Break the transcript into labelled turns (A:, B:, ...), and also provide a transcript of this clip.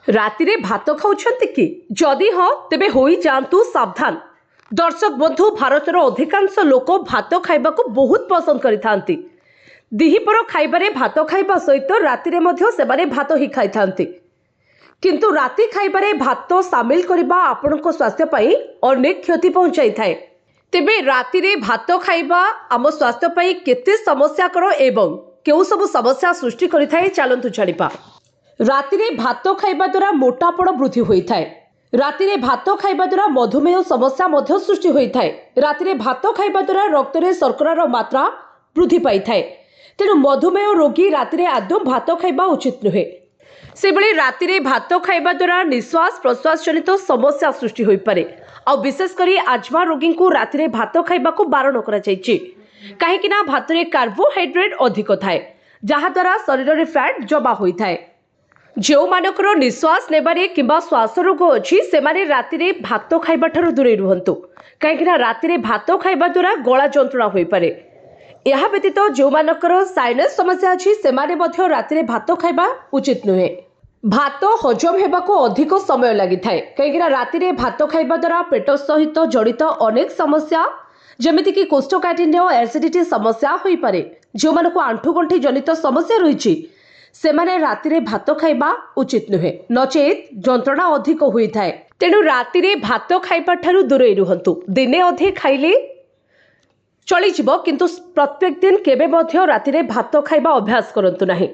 A: रातिरे भात खाउछन्ति कि जदि हाँ तेबे होई जान्तु सावधान। दर्शक बंधु, भारतर अधिकांश लोक भात खाइबाकू बहुत पसंद करिथांती। दिहिपर खाइबारे भात खाइबा सहित रातिरे मध्य सेमाने भात ही खाइथांती। किंतु राति खाइबारे भात सामिल करिबा आपणक स्वास्थ्य पई अनेक क्षति पहुंचाई थाए। तेबे रातिरे भात खाइबा आम स्वास्थ्य पई केते समस्याकर एवं केउ सब समस्या सृष्टि करिथाए चलंतु जानिबा। रातिरे भात खाइबा द्वारा मोटापण वृद्धि होइथाए। रातिरे भात खाइबा द्वारा मधुमेह समस्या मध्य सृष्टि होइथाए। रातिरे भात खाइबा द्वारा रक्तरे शर्करार मात्रा वृद्धि पाइथाए। तेणु मधुमेह रोगी रातिरे आदौ भात खाइबा उचित नुहे। सेबळे रातिरे भात खाइबा द्वारा निश्वास प्रश्वास जनित समस्या सृष्टि होई पारे। आ विशेष करी आज्मा रोगी को रातिरे भात खाइबाकू बारण करा जायछि। काहेकि ना भातरे कार्बोहाइड्रेट अधिक थाए, जहा द्वारा शरीर रे फैट जमा होइथाए। जो मानकर निश्वास नेबारे किंबा श्वास रोग अछि सेमाने रातिरे भात खाइबा ठारू दूरे रुहंतु। काहेकि ना रातिरे भात खाइबा द्वारा गला जंत्रणा होई पारे। यह व्यतीत जो मानकर साइनस समस्या अछि सेमाने मध्य रातिरे भात खाइबा उचित नुहे। भात हजम हेबाको अधिक समय लागि थाए। काहेकि ना रातिरे भात खाइबा द्वारा पेट सहित जड़ित अनेक समस्या जेमिति कि कोष्ठकाठिन्य एसिडिटी समस्या होई पारे। जो मानको आंठुगंठी जनित समस्या रहिछि सेमाने रातिरे भात खाइबा उचित नुहे, नचेत जंत्रणा अधिक होई थाए। तेणु रातिरे भात खाइबा ठारू दूरे रुहंतु। दिने अधे खाइले चली जिवो, किंतु प्रत्येक दिन केबे मध्य रातिरे भात खाइबा अभ्यास करंतु नाही।